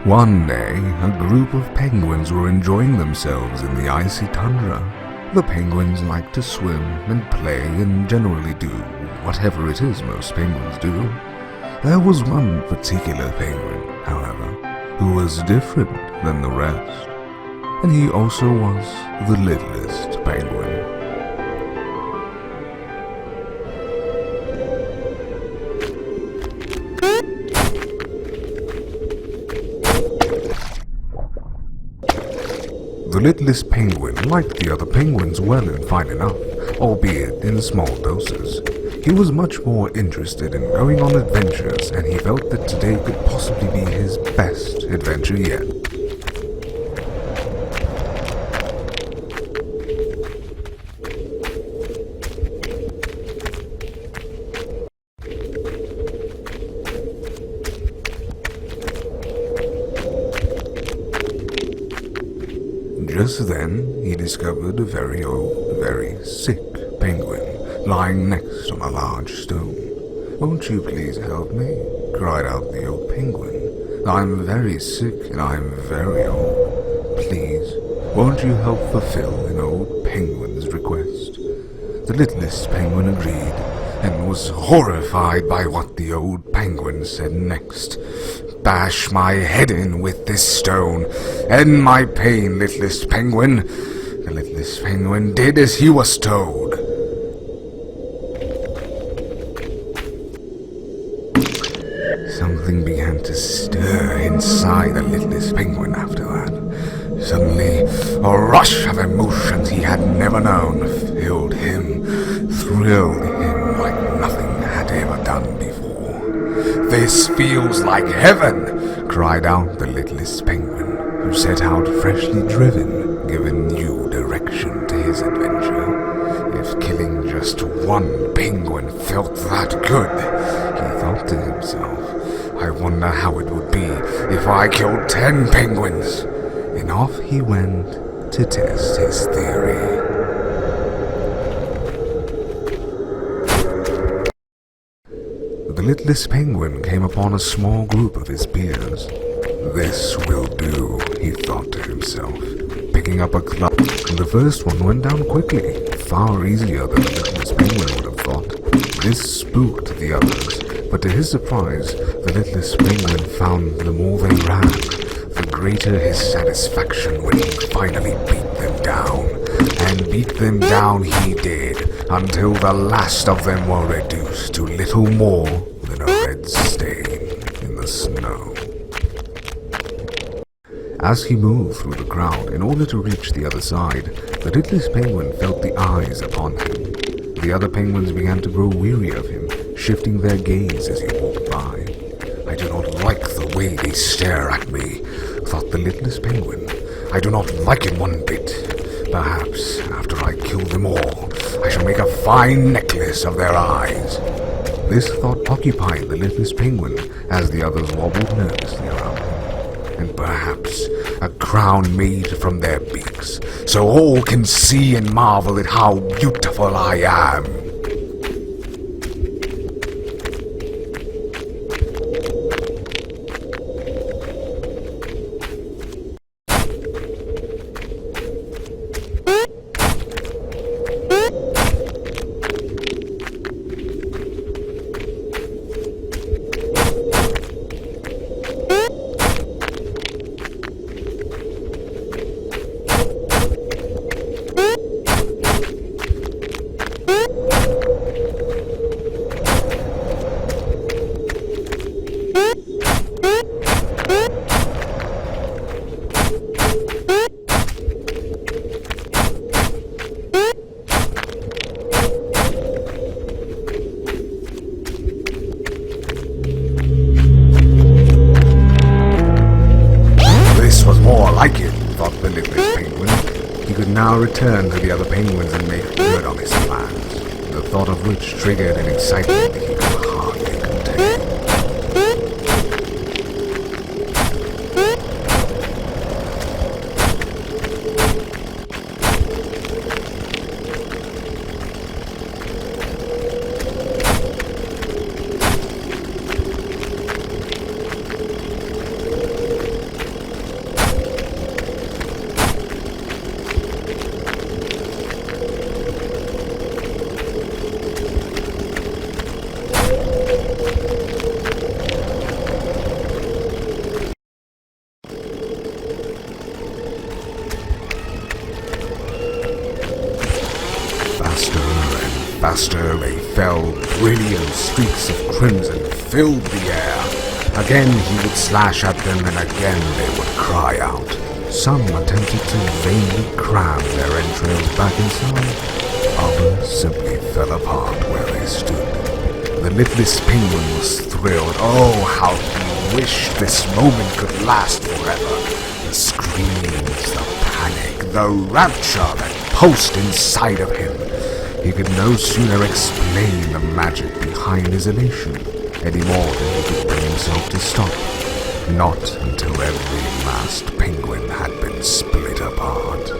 One day, a group of penguins were enjoying themselves in the icy tundra. The penguins like to swim and play and generally do whatever it is most penguins do. There was one particular penguin, however, who was different than the rest, and he also was the littlest penguin. The littlest penguin liked the other penguins well and fine enough, albeit in small doses. He was much more interested in going on adventures, and he felt that today could possibly be his best adventure yet. Just then, he discovered a very old, very sick penguin lying next on a large stone. "Won't you please help me?" cried out the old penguin. "I'm very sick and I'm very old. Please, won't you help fulfill an old penguin's request?" The littlest penguin agreed and was horrified by what the old penguin said next. "Bash my head in with this stone. End my pain, littlest penguin." The littlest penguin did as he was told. Something began to stir inside the littlest penguin after that. Suddenly, a rush of emotions he had never known filled him, thrilled him like nothing had ever done before. "This feels like heaven!" cried out the littlest penguin, who set out freshly driven, giving new direction to his adventure. If killing just one penguin felt that good, he thought to himself, "I wonder how it would be if I killed 10 penguins." And off he went to test his theory. The littlest penguin came upon a small group of his peers. "This will do," he thought to himself, picking up a club. The first one went down quickly, far easier than the littlest penguin would have thought. This spooked the others, but to his surprise, the littlest penguin found the more they ran, the greater his satisfaction when he finally beat them down. And beat them down he did, until the last of them were reduced to little more than a red stain in the snow. As he moved through the crowd in order to reach the other side, the littlest penguin felt the eyes upon him. The other penguins began to grow weary of him, shifting their gaze as he walked by. "I do not like the way they stare at me," thought the littlest penguin. "I do not like it one bit. Perhaps, after I kill them all, I shall make a fine necklace of their eyes." This thought occupied the littlest penguin as the others wobbled nervously around him. "And perhaps a crown made from their beaks, so all can see and marvel at how beautiful I am." "Like it," thought the littlest penguin. He could now return to the other penguins and make good on his plans, the thought of which triggered an excitement that he could hardly contain. faster they fell. Brilliant streaks of crimson filled the air. Again he would slash at them, and again they would cry out. Some attempted to vainly cram their entrails back inside. Others simply fell apart where they stood. The littlest penguin was thrilled. Oh, how he wished this moment could last forever. The screams, the panic, the rapture that pulsed inside of him. He could no sooner explain the magic behind his elation, any more than he could bring himself to stop. Not until every last penguin had been split apart.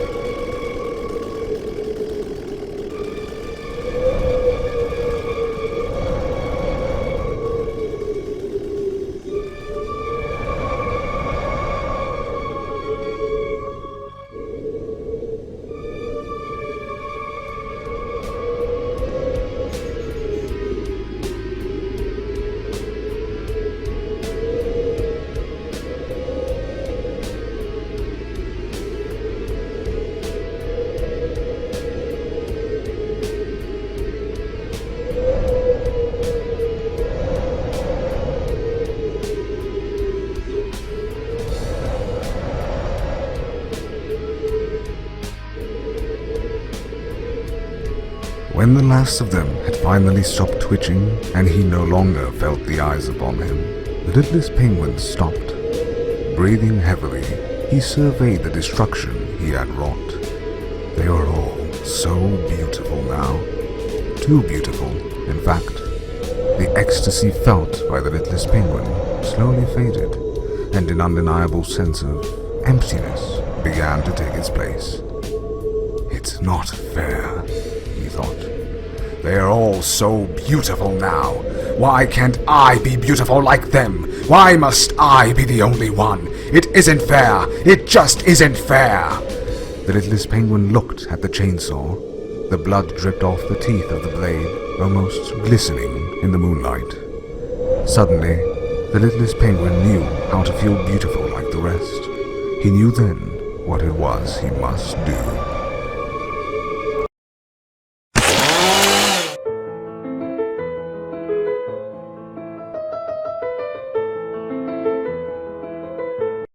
When the last of them had finally stopped twitching, and he no longer felt the eyes upon him, the littlest penguin stopped. Breathing heavily, he surveyed the destruction he had wrought. They were all so beautiful now. Too beautiful, in fact. The ecstasy felt by the littlest penguin slowly faded, and an undeniable sense of emptiness began to take its place. It's not fair, he thought. They are all so beautiful now. Why can't I be beautiful like them? Why must I be the only one? It isn't fair. It just isn't fair. The littlest penguin looked at the chainsaw. The blood dripped off the teeth of the blade, almost glistening in the moonlight. Suddenly, the littlest penguin knew how to feel beautiful like the rest. He knew then what it was he must do.